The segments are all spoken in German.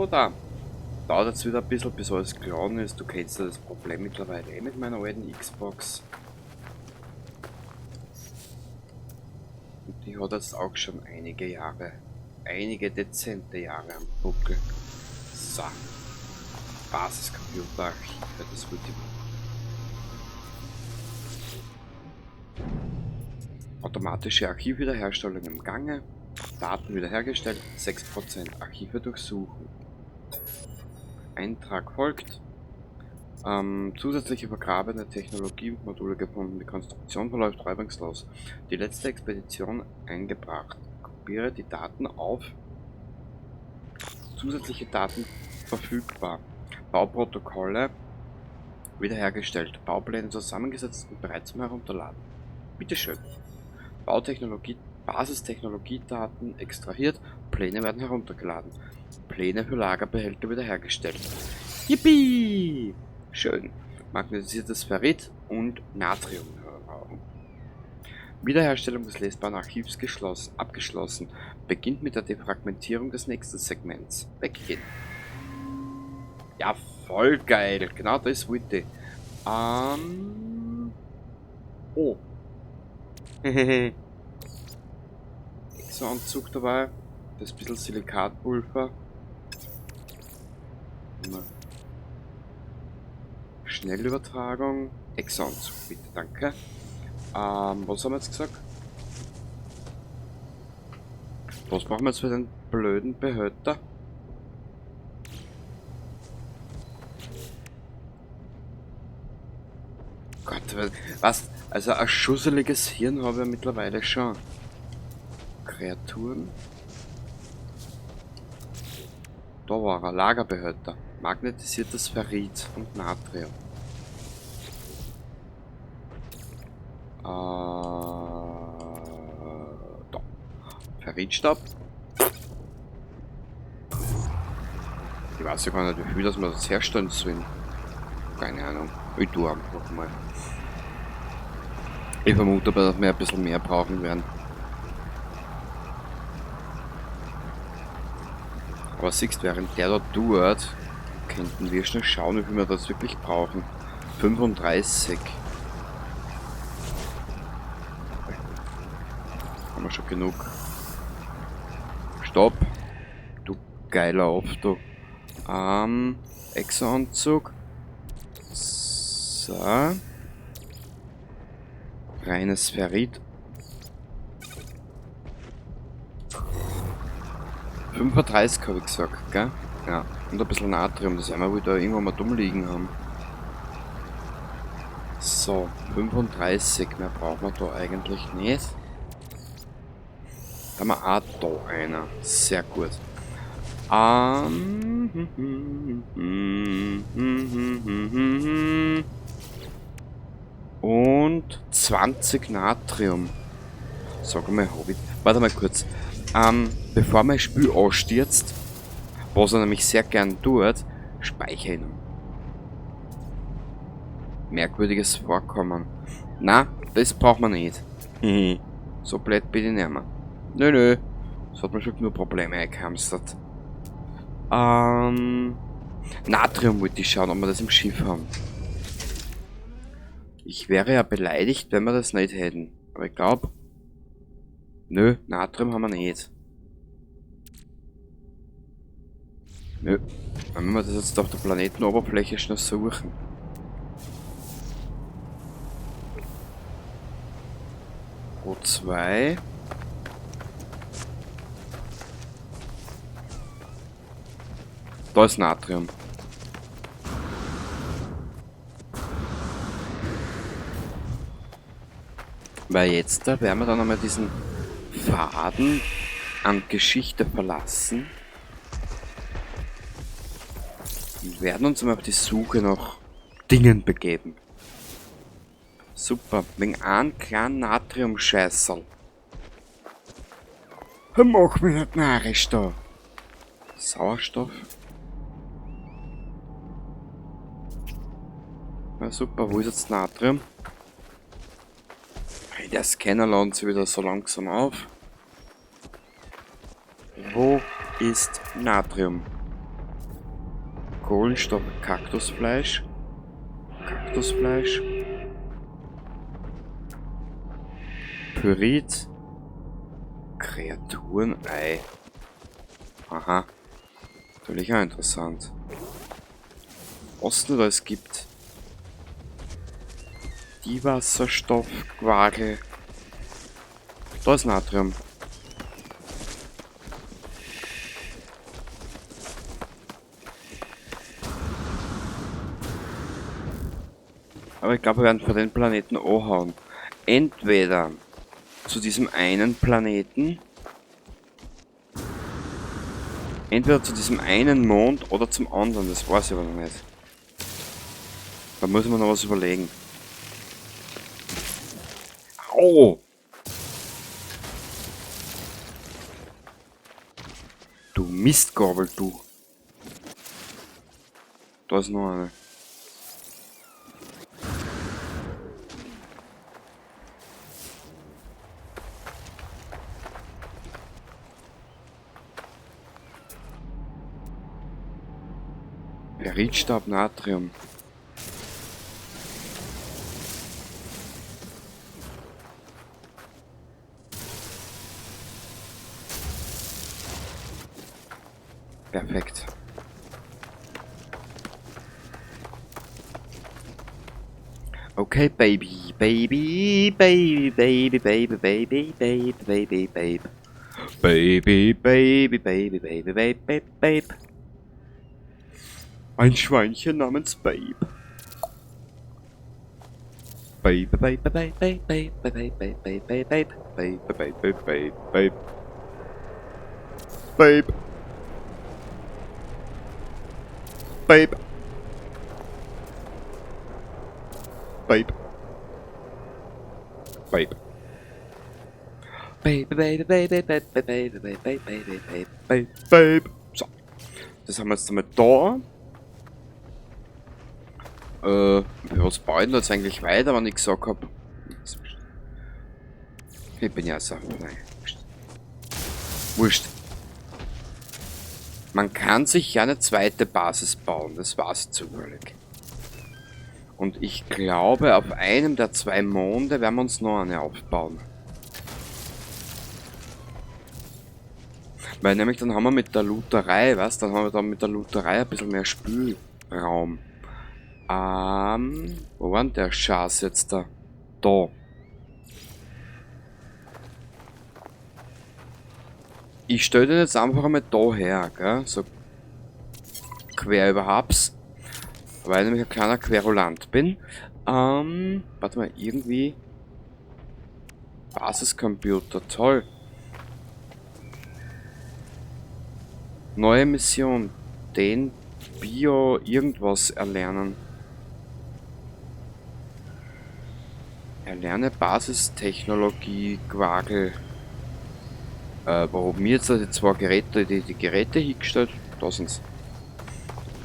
da. Dauert jetzt wieder ein bisschen, bis alles geladen ist. Du kennst ja das Problem mittlerweile mit meiner alten Xbox. Und die hat jetzt auch schon einige Jahre. Einige dezente Jahre am Buckel. So. Basiscomputerarchive, das wird die automatische Archivwiederherstellung im Gange. Daten wiederhergestellt, 6% Archive durchsuchen. Eintrag folgt. Zusätzliche vergrabene Technologiemodule gefunden. Die Konstruktion verläuft reibungslos. Die letzte Expedition eingebracht. Kopiere die Daten auf. Zusätzliche Daten verfügbar. Bauprotokolle wiederhergestellt. Baupläne zusammengesetzt und bereit zum Herunterladen. Bitteschön. Bautechnologie, Basistechnologiedaten extrahiert. Pläne werden heruntergeladen. Pläne für Lagerbehälter wiederhergestellt. Yippie! Schön. Magnetisiertes Ferrit und Natrium. Wiederherstellung des lesbaren Archivs abgeschlossen. Beginnt mit der Defragmentierung des nächsten Segments. Weggehen. Ja, voll geil. Genau das wollte ich. Oh. Exo-Anzug dabei. Das bisschen Silikatpulver. Schnellübertragung. Exo-Anzug, bitte, danke. Was haben wir jetzt gesagt? Was machen wir jetzt für den blöden Behälter? Gott, was? Also ein schusseliges Hirn habe ich mittlerweile schon. Kreaturen. Da war er, Lagerbehälter. Magnetisiertes Ferrit und Natrium. Da. Ferritstab. Ich weiß ja gar nicht, wie viel das wir das herstellen sollen. Keine Ahnung. Ich tue einfach mal. Ich vermute aber, dass wir ein bisschen mehr brauchen werden. Aber siehst, während der da tut, könnten wir schnell schauen, wie viel wir das wirklich brauchen. 35. Haben wir schon genug. Stopp. Du geiler Auto. Exo-Anzug. So. Reines Ferrit. 35 habe ich gesagt, gell? Ja. Und ein bisschen Natrium, das einmal wieder irgendwann mal dumm liegen haben. So, 35. Mehr brauchen wir da eigentlich nicht. Da haben wir auch da einer. Sehr gut. Und 20 Natrium. Sag mal, Hobby. Warte mal kurz. Bevor mein Spiel ausstürzt, was er nämlich sehr gern tut, speichere ihn. Merkwürdiges Vorkommen. Na, das braucht man nicht. So blöd bin ich nicht mehr. Nö. Das hat mir schon genug Probleme eingehamstert. Natrium wollte ich schauen, ob wir das im Schiff haben. Ich wäre ja beleidigt, wenn wir das nicht hätten. Aber ich glaube... Nö, Natrium haben wir nicht. Nö. Dann müssen wir das jetzt auf der Planetenoberfläche schnell suchen. O2. Da ist Natrium. Weil jetzt da werden wir dann einmal diesen Faden an Geschichte verlassen. Und werden uns einmal auf die Suche nach Dingen begeben. Super, wegen einem kleinen Natrium-Scheißerl. Mach mich nicht narrisch da. Sauerstoff. Na super, wo ist jetzt Natrium? Der Scanner ladet sich wieder so langsam auf. Wo ist Natrium? Kohlenstoff, Kaktusfleisch. Kaktusfleisch. Pyrit. Kreaturenei. Aha. Natürlich auch interessant. Was es nicht alles gibt. Die Wasserstoffquagel. Da ist Natrium. Aber ich glaube, wir werden von den Planeten anhauen. Entweder zu diesem einen Planeten, entweder zu diesem einen Mond oder zum anderen, das weiß ich aber noch nicht. Da muss man noch was überlegen. Au! Du Mistgabel, du. Da ist noch eine. Peroxid Natrium. Perfekt. Okay, baby, baby, baby, baby, baby, baby, baby, baby, baby. Baby, baby, baby, baby, baby, baby, baby. Ein Schweinchen namens Babe. Babe, babe, babe, babe, babe, babe, babe, babe, babe, babe, babe, babe, babe, babe, babe. Babe. Babe. Babe. Babe. Babe, babe, babe, babe, babe, babe, babe, babe, babe, babe, babe. So. Das haben wir jetzt damit da. Was bauen wir jetzt eigentlich weiter, wenn ich gesagt habe? Ich bin ja so. Nein. Wurscht. Man kann sich ja eine zweite Basis bauen, das war's zufällig. Und ich glaube, auf einem der zwei Monde werden wir uns noch eine aufbauen. Weil nämlich dann haben wir mit der Looterei, was? Dann haben wir dann mit der Looterei ein bisschen mehr Spielraum. Wo war denn der Schatz jetzt da? Da. Ich stelle den jetzt einfach einmal da her, gell? So quer überhaupt. Weil ich nämlich ein kleiner Querulant bin. Warte mal, irgendwie. Basiscomputer, toll. Neue Mission. Den Bio irgendwas erlernen. Erlerne Basistechnologie, Quagel. Warum mir jetzt die zwei Geräte, die Geräte hingestellt? Da sind's.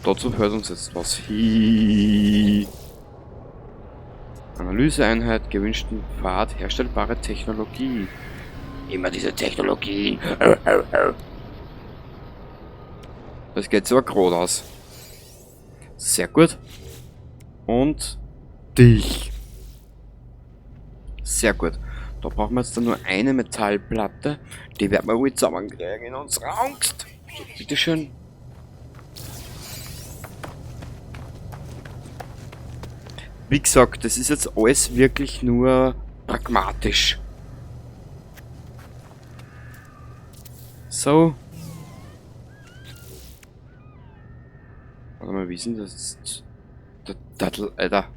Dazu fällt uns jetzt was. Analyseeinheit, gewünschten Pfad, herstellbare Technologie. Immer diese Technologien. Das geht so gerade aus. Sehr gut. Und dich. Sehr gut. Da brauchen wir jetzt dann nur eine Metallplatte. Die werden wir wohl zusammenkriegen in unserer Angst. So, bitteschön. Wie gesagt, das ist jetzt alles wirklich nur pragmatisch. So. Warte mal, wie ist denn das jetzt? Der Dattel, Alter.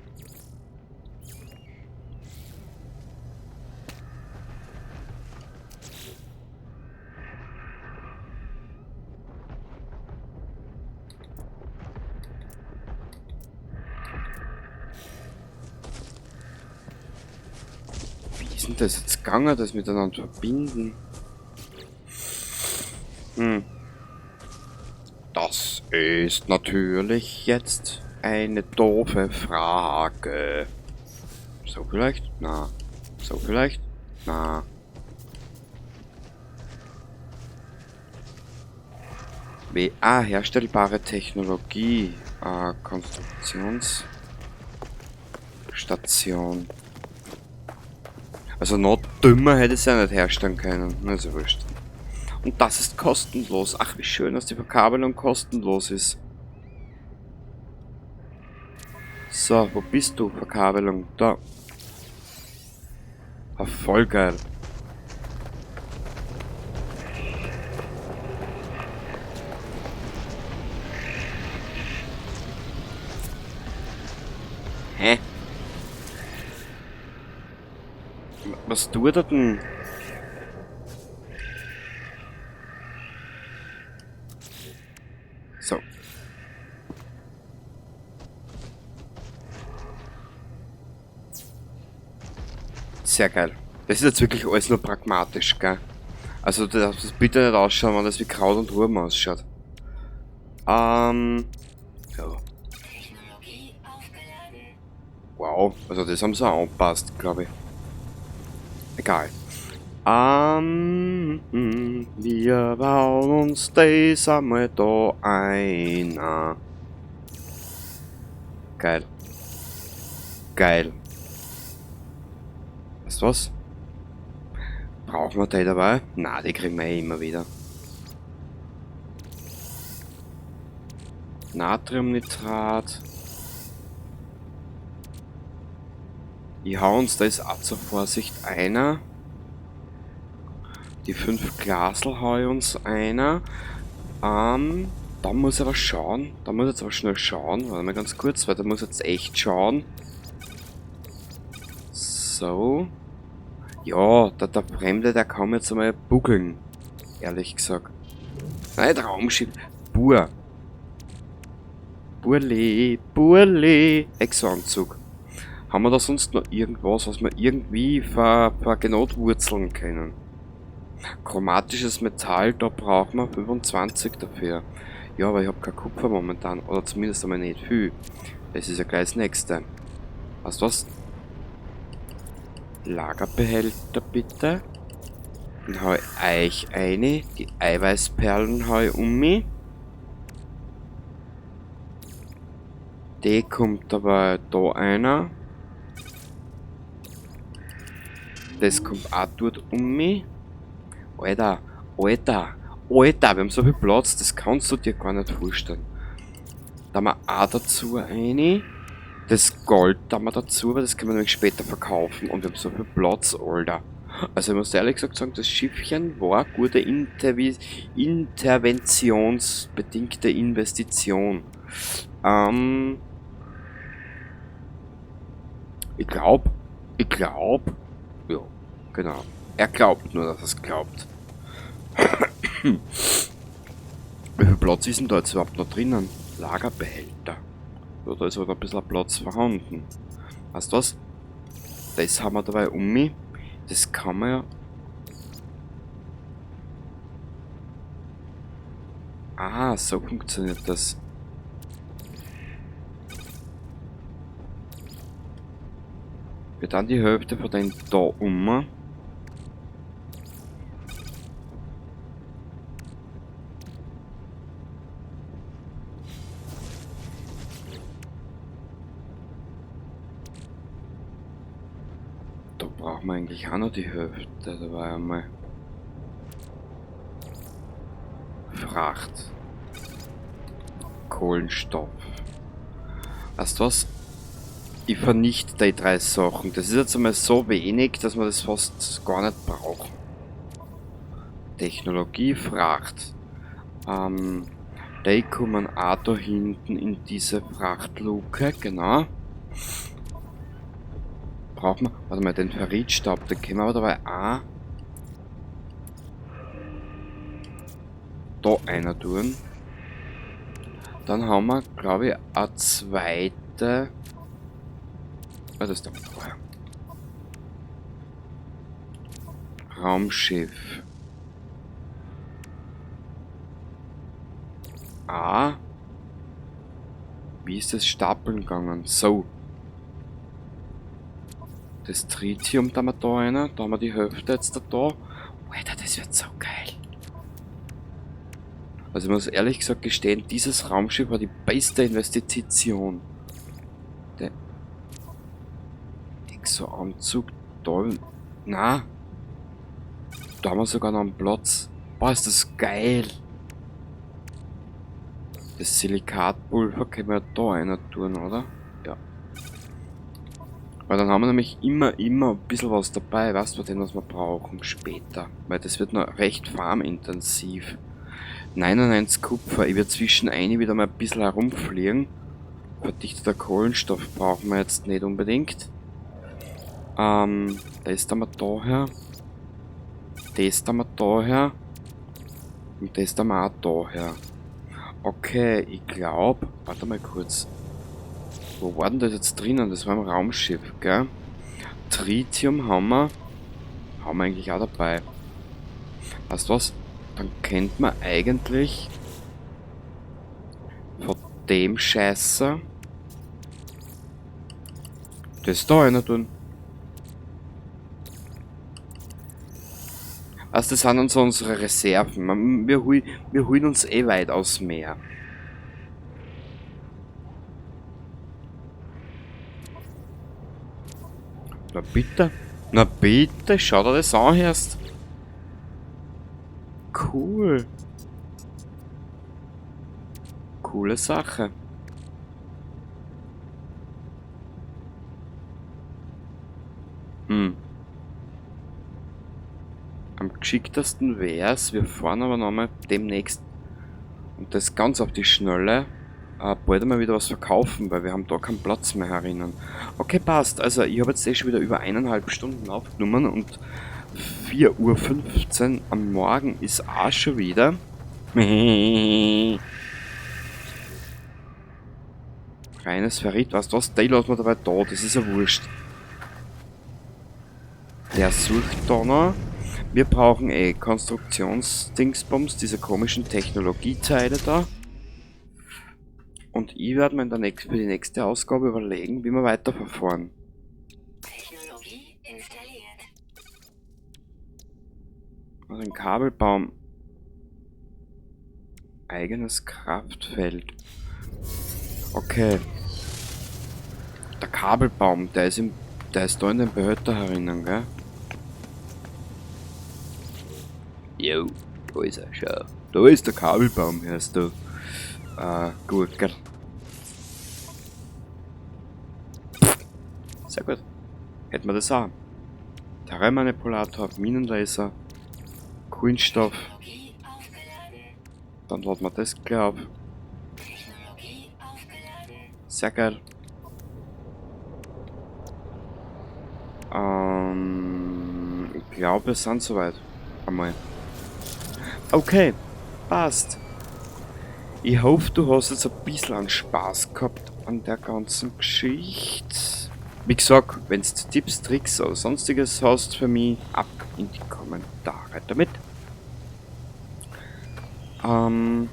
Wie ist denn das jetzt gegangen, das miteinander verbinden? Das ist natürlich jetzt eine doofe Frage. So vielleicht? Na. So vielleicht? Na. Herstellbare Technologie. Konstruktionsstation. Also noch dümmer hätte es ja nicht herstellen können. Na, ist ja wurscht. Und das ist kostenlos. Ach, wie schön, dass die Verkabelung kostenlos ist. So, wo bist du? Verkabelung. Da. Ah, voll geil. Hä? Was tut er denn? So. Sehr geil. Das ist jetzt wirklich alles nur pragmatisch, gell? Also das bitte nicht ausschauen, wenn das wie Kraut und Rüben ausschaut. Ja. Wow, also das haben sie auch angepasst, glaube ich. Egal. Wir bauen uns das einmal da ein. Geil. Geil. Weißt du was? Brauchen wir die dabei? Na, die kriegen wir eh immer wieder. Natriumnitrat. Ich hau uns das auch zur Vorsicht einer. Die 5 Glasel hau ich uns einer. Da muss ich aber schauen. Da muss ich jetzt aber schnell schauen. Warte mal ganz kurz, weil da muss ich jetzt echt schauen. So. Ja, der Fremde, der kann jetzt einmal buggeln. Ehrlich gesagt. Nein, Raumschiff. Burle. Exoanzug. Haben wir da sonst noch irgendwas, was wir irgendwie vergenotwurzeln können? Chromatisches Metall, da brauchen wir 25 dafür. Ja, aber ich habe kein Kupfer momentan. Oder zumindest einmal nicht viel. Das ist ja gleich das nächste. Weißt du was? Lagerbehälter bitte. Dann hau ich euch eine. Die Eiweißperlen hau ich um mich. Die kommt aber da einer. Das kommt auch dort um mich. Alter, wir haben so viel Platz, das kannst du dir gar nicht vorstellen. Da haben wir auch dazu eine. Das Gold da haben wir dazu, weil das können wir nämlich später verkaufen und wir haben so viel Platz, Alter. Also ich muss ehrlich gesagt sagen, das Schiffchen war eine gute interventionsbedingte Investition. Ich glaub, ja, genau. Er glaubt nur, dass er es glaubt. Wie viel Platz ist denn da jetzt überhaupt noch drinnen? Lagerbehälter. Ja, da ist halt ein bisschen Platz vorhanden. Weißt du was? Das haben wir dabei um mich. Das kann man ja. Ah, so funktioniert das. Wir dann die Hälfte von den da um. Da brauchen wir eigentlich auch noch die Hälfte. Da war ja mal Fracht. Kohlenstoff. Weißt du was? Ich vernichte die 3 Sachen. Das ist jetzt einmal so wenig, dass wir das fast gar nicht brauchen. Technologie, Fracht. Die kommen auch da hinten in diese Frachtluke, genau. Brauchen wir, warte mal, den Ferritstab, den können wir aber dabei auch da einer tun. Dann haben wir, glaube ich, eine zweite. Ah, das ist der vorher. Raumschiff. Wie ist das Stapeln gegangen? So. Das Tritium, da haben wir da einer. Da haben wir die Hälfte jetzt da. Alter, das wird so geil. Also ich muss ehrlich gesagt gestehen, dieses Raumschiff war die beste Investition. Der Exo-Anzug, toll. Na, da haben wir sogar noch einen Platz. Boah, ist das geil. Das Silikatpulver können wir da einer tun, oder? Ja. Weil dann haben wir nämlich immer ein bisschen was dabei, weißt du, den was wir brauchen später. Weil das wird noch recht farmintensiv. 99 Kupfer, ich werde zwischen eine wieder mal ein bisschen herumfliegen. Verdichteter Kohlenstoff brauchen wir jetzt nicht unbedingt. Das haben wir daher. Das haben wir daher. Und das haben wir auch daher. Okay, ich glaube. Warte mal kurz. Wo war denn das jetzt drinnen? Das war im Raumschiff, gell? Tritium haben wir. Haben wir eigentlich auch dabei. Weißt du was? Dann kennt man eigentlich von dem Scheißer das da einer tun. Also das sind dann so unsere Reserven. Wir holen uns eh weit aus Meer. Na bitte. Na bitte, schau dir das an erst. Cool. Coole Sache. Am geschicktesten wäre es, wir fahren aber nochmal demnächst und das ganz auf die Schnelle bald einmal wieder was verkaufen, weil wir haben da keinen Platz mehr herinnen. Okay, passt. Also ich habe jetzt schon wieder über 1,5 Stunden aufgenommen und 4:15 Uhr am Morgen ist auch schon wieder. Reines Ferrit, weißt du was? Den lassen wir dabei da, das ist ja wurscht. Der sucht da noch. Wir brauchen Konstruktionsdingsbums, diese komischen Technologieteile da. Und ich werde mir für die nächste Ausgabe überlegen, wie wir weiterverfahren. Technologie installiert. Also ein Kabelbaum. Eigenes Kraftfeld. Okay. Der Kabelbaum, der ist da in den Behälter herinnen, gell? Jo, da ist er, schau. Da ist der Kabelbaum, hörst du. Gut, gell. Sehr gut. Hätten wir das auch. Terrainmanipulator, Minenlaser, Kohlenstoff. Dann laden wir das gleich auf. Sehr geil. Ich glaube, wir sind soweit. Einmal. Okay, passt. Ich hoffe, du hast jetzt ein bisschen an Spaß gehabt an der ganzen Geschichte. Wie gesagt, wenn du Tipps, Tricks oder sonstiges hast für mich, ab in die Kommentare damit. Wenn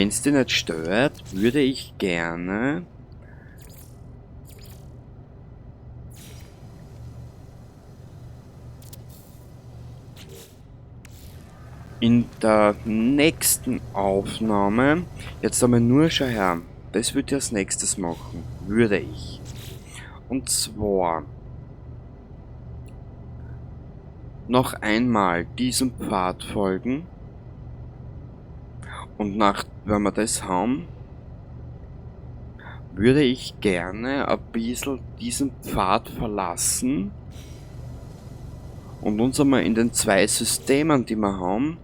es dir nicht stört, würde ich gerne in der nächsten Aufnahme, jetzt einmal nur schon her, das würde ich als nächstes machen, würde ich. Und zwar noch einmal diesem Pfad folgen und wenn wir das haben, würde ich gerne ein bisschen diesen Pfad verlassen und uns einmal in den 2 Systemen, die wir haben,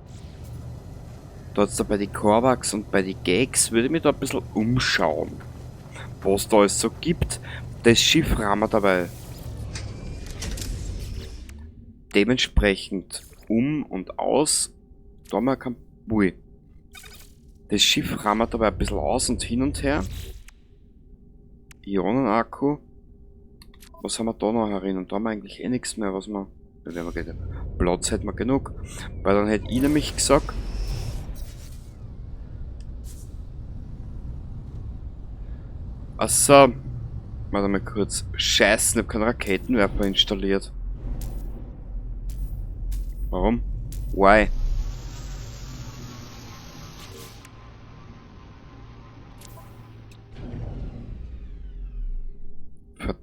dort bei die Korvax und bei die Gags, würde ich mich da ein bisschen umschauen, was da es so gibt. Das Schiff rahmen wir dabei dementsprechend um und aus. Da haben wir kein Bui. Das Schiff rahmen wir dabei ein bisschen aus und hin und her. Ionenakku. Was haben wir da noch herin? Und da haben wir eigentlich eh nichts mehr, was wir. Platz hätten wir genug. Weil dann hätte ich nämlich gesagt. Achso. Warte mal kurz. Scheiße, ich habe keinen Raketenwerfer installiert. Warum? Why?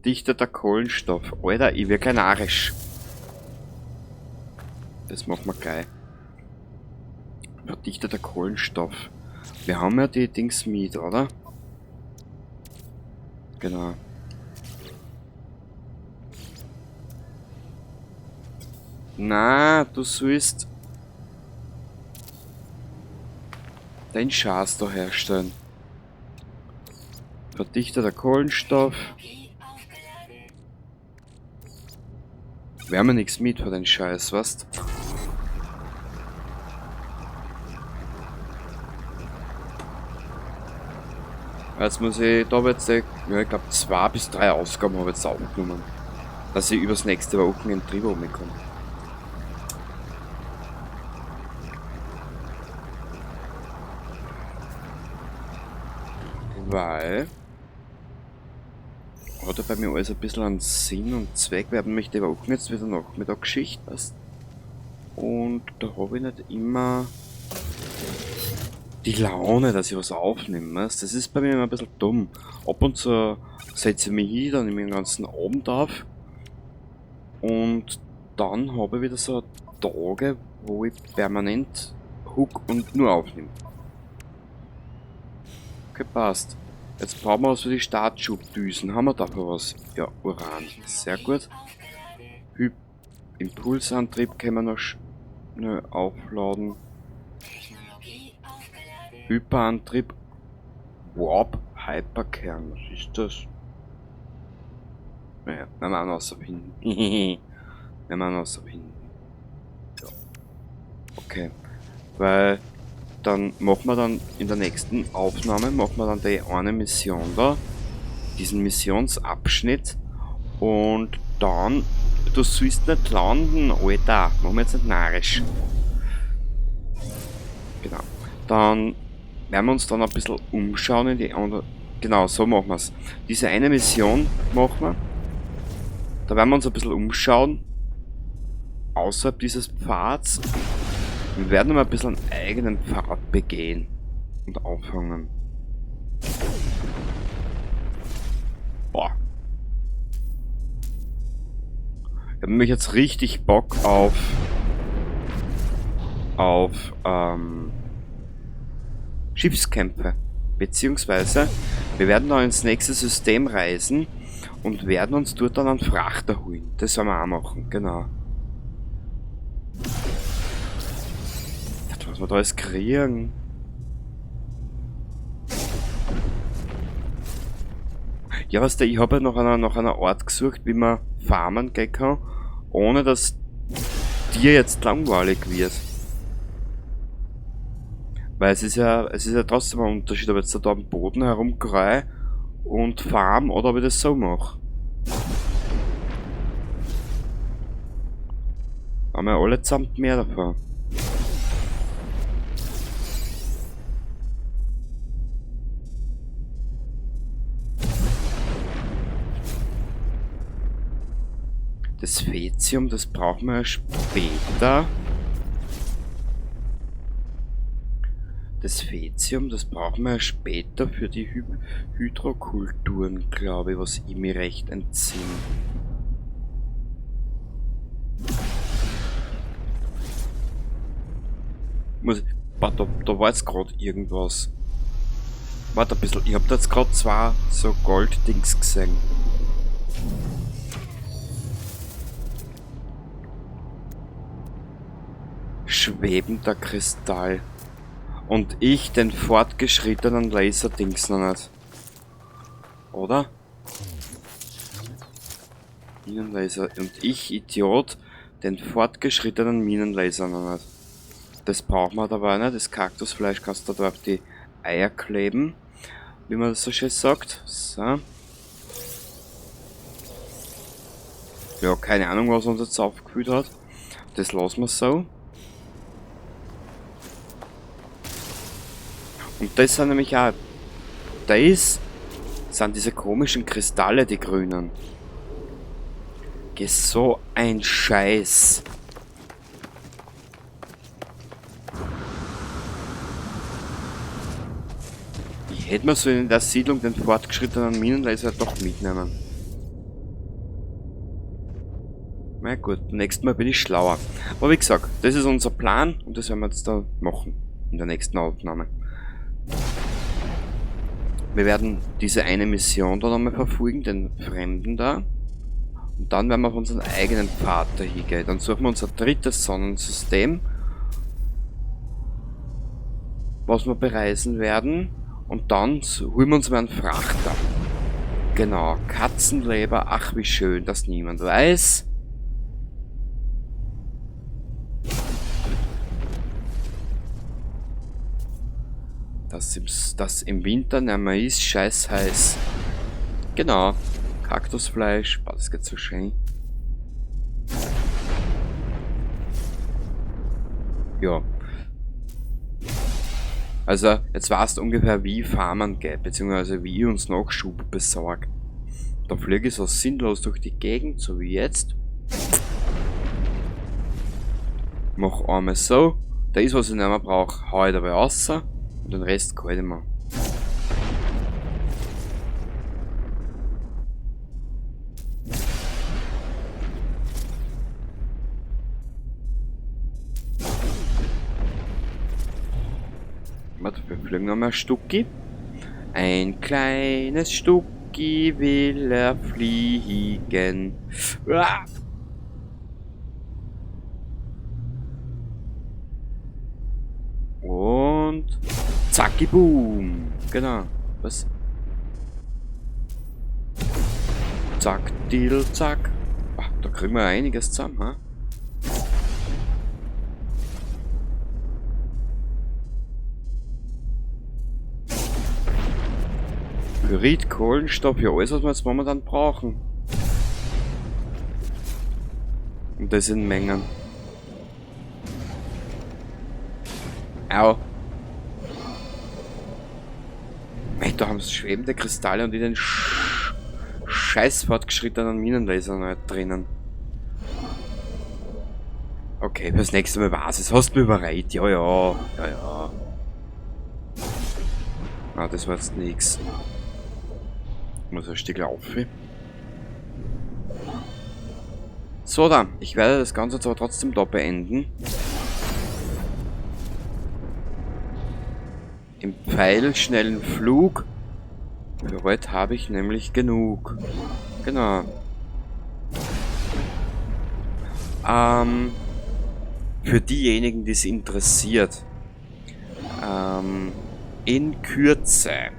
Verdichteter Kohlenstoff. Alter, ich werde gleich narrisch. Das machen wir gleich. Verdichteter Kohlenstoff. Wir haben ja die Dings mit, oder? Genau. Na, du sollst den Schatz da herstellen. Verdichteter Kohlenstoff. Wir haben ja nichts mit für den Scheiß, weißt? Jetzt muss ich da jetzt, ja, ich glaube 2 bis 3 Ausgaben habe ich jetzt aufgenommen. Dass ich übers nächste Wochenende drüber komme. Weil hat er bei mir alles ein bisschen an Sinn und Zweck. Wir haben mich die Woche jetzt wieder Nachmittag Geschichte, weißt? Und da habe ich nicht immer die Laune, dass ich was aufnehme, weißt? Das ist bei mir immer ein bisschen dumm. Ab und zu setze ich mich hin, dann nehme ich den ganzen Abend auf und dann habe ich wieder so Tage, wo ich permanent hook und nur aufnehme. Okay, passt. Jetzt brauchen wir was für die Startschubdüsen. Haben wir dafür was? Ja, Uran. Sehr gut. Impulsantrieb können wir noch schnell aufladen. Hyperantrieb. Warp Hyperkern. Was ist das? Naja, wenn wir auch noch ausfinden. Wenn wir auch noch ausfinden. Ja. Okay. Weil dann machen wir dann in der nächsten Aufnahme machen wir dann die eine Mission da, diesen Missionsabschnitt und dann, du sollst nicht landen, Alter, machen wir jetzt nicht narrisch. Genau, dann werden wir uns dann ein bisschen umschauen in die andere, genau, so machen wir es. Diese eine Mission machen wir, da werden wir uns ein bisschen umschauen, außerhalb dieses Pfads. Wir werden mal ein bisschen einen eigenen Pfad begehen und auffangen. Boah. Ich habe nämlich jetzt richtig Bock auf Schiffskämpfe. Beziehungsweise wir werden da ins nächste System reisen und werden uns dort dann einen Frachter holen. Das sollen wir auch machen, genau. Was wir da alles kriegen. Ja, was der, ich habe ja nach einer Art gesucht, wie man farmen gehen kann, ohne dass dir jetzt langweilig wird. Weil es ist ja trotzdem ein Unterschied, ob jetzt da am Boden herumgreie und farm oder ob ich das so mache. Haben wir alle zusammen mehr davon. Das Fetium, das brauchen wir ja später. Das Fetium, das brauchen wir ja später für die Hydrokulturen, glaube ich, was ich mir recht entsinne. Da war jetzt gerade irgendwas. Warte ein bisschen, ich hab da jetzt gerade 2 so Golddings gesehen. Schwebender Kristall. Und ich den fortgeschrittenen Laserdings noch nicht. Oder? Minenlaser. Und ich, Idiot, den fortgeschrittenen Minenlaser noch nicht. Das brauchen wir dabei nicht. Das Kaktusfleisch kannst du da auf die Eier kleben. Wie man das so schön sagt. So. Ja, keine Ahnung, was uns jetzt aufgefühlt hat. Das lassen wir so. Und das sind nämlich auch, das sind diese komischen Kristalle, die grünen. So ein Scheiß. Ich hätte mir so in der Siedlung den fortgeschrittenen Minenlaser doch mitnehmen. Na gut, nächstes Mal bin ich schlauer. Aber wie gesagt, das ist unser Plan und das werden wir jetzt da machen. In der nächsten Aufnahme. Wir werden diese eine Mission da nochmal verfolgen, den Fremden da. Und dann werden wir auf unseren eigenen Pfad da hingehen. Dann suchen wir unser drittes Sonnensystem, was wir bereisen werden. Und dann holen wir uns mal einen Frachter. Genau, Katzenleber, ach wie schön, dass niemand weiß. Dass im Winter nicht mehr ist, scheiß heiß. Genau, Kaktusfleisch, boah, das geht so schön. Ja. Also, jetzt weißt du ungefähr, wie Farmen geht, beziehungsweise wie ich uns Nachschub besorge. Da fliege ich so sinnlos durch die Gegend, so wie jetzt. Mach einmal so. Da ist, was ich nicht mehr brauche, hau ich dabei raus. Und den Rest kann ich mir. Wir fliegen nochmal ein Stucki. Ein kleines Stucki will er fliegen. Uah! Und zacki boom. Genau. Was? Zack, dill, zack. Ach, da kriegen wir einiges zusammen, ha? Pyrit, Kohlenstoff, ja alles, was wir jetzt momentan brauchen. Und das in Mengen. Au. Mei, da haben sie schwebende Kristalle und in den scheiß fortgeschrittenen Minenlasern halt drinnen. Okay, fürs nächste Mal war's. Es hast du mir überreiht. Ja, ja. Ja, ja. Ah, das war jetzt nix. Muss ein Stück laufen. So dann, ich werde das Ganze zwar trotzdem da beenden. Im pfeilschnellen Flug. Für heute habe ich nämlich genug. Genau. Für diejenigen, die es interessiert. In Kürze.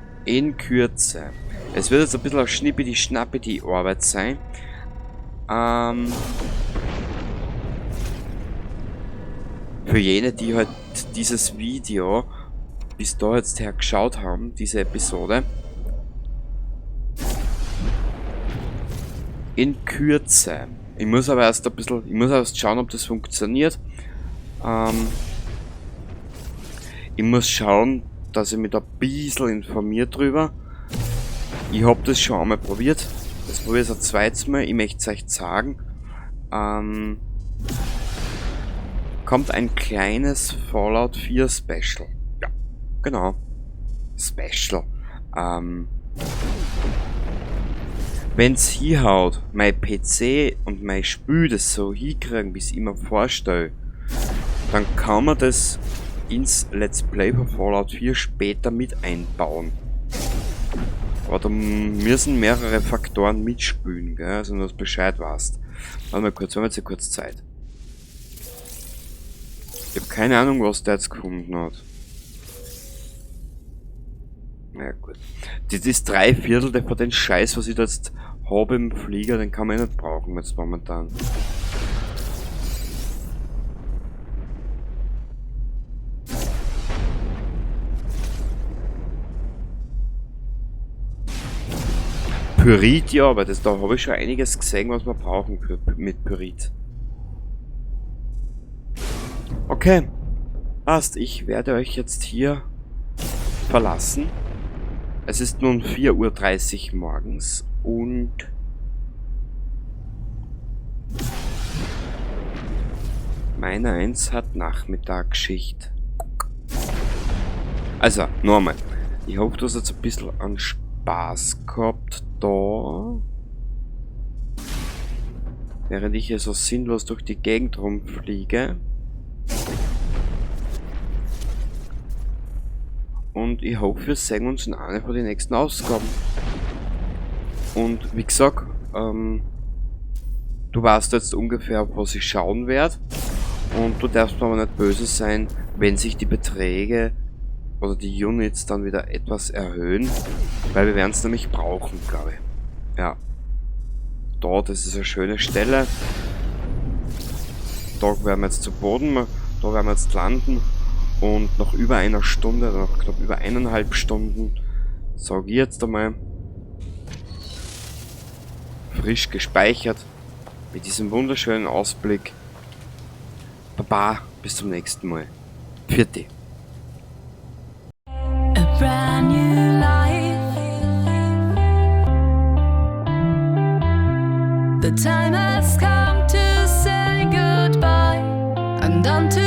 Es wird jetzt ein bisschen auf Schnippidi-Schnappi die Arbeit sein. Für jene, die halt dieses Video bis da jetzt her geschaut haben, diese Episode. In Kürze. Ich muss aber erst ein bisschen, ich muss erst schauen, ob das funktioniert. Ich muss schauen, dass ich mich da ein bisschen informiert drüber. Ich habe das schon einmal probiert. Das probiere ich ein zweites Mal. Ich möchte es euch sagen. Kommt ein kleines Fallout 4 Special. Ja, genau. Special. Wenn's hinhaut, mein PC und mein Spiel das so hinkriegen, wie ich es mir vorstelle, dann kann man das ins Let's Play von Fallout 4 später mit einbauen. Aber da müssen mehrere Faktoren mitspielen, gell? Also nur, dass du Bescheid weißt. Warte mal kurz, wir haben jetzt eine kurze Zeit. Ich habe keine Ahnung, was der jetzt gefunden hat. Na ja, gut. Das ist 3/4 von den Scheiß, was ich da jetzt habe im Flieger, den kann man nicht brauchen jetzt momentan. Pyrit, ja, aber da habe ich schon einiges gesehen, was wir brauchen mit Pyrit. Okay, passt. Ich werde euch jetzt hier verlassen. Es ist nun 4:30 Uhr morgens und meine 1 hat Nachmittagsschicht. Also, nochmal. Ich hoffe, du hast jetzt ein bisschen an Spaß gehabt da. während ich hier so sinnlos durch die Gegend rumfliege. Und ich hoffe, wir sehen uns in einer von den nächsten Ausgaben. Und wie gesagt, du weißt jetzt ungefähr, was ich schauen werde. Und du darfst mir aber nicht böse sein, wenn sich die Beträge oder die Units dann wieder etwas erhöhen. Weil wir werden es nämlich brauchen, glaube ich. Ja. Dort ist es eine schöne Stelle. Da werden wir jetzt zu Boden, da werden wir jetzt landen. Und nach über einer Stunde, nach knapp über 1,5 Stunden, sage ich jetzt einmal, frisch gespeichert, mit diesem wunderschönen Ausblick. Baba, bis zum nächsten Mal. Vierte. A brand new life. The time has come to say goodbye and unto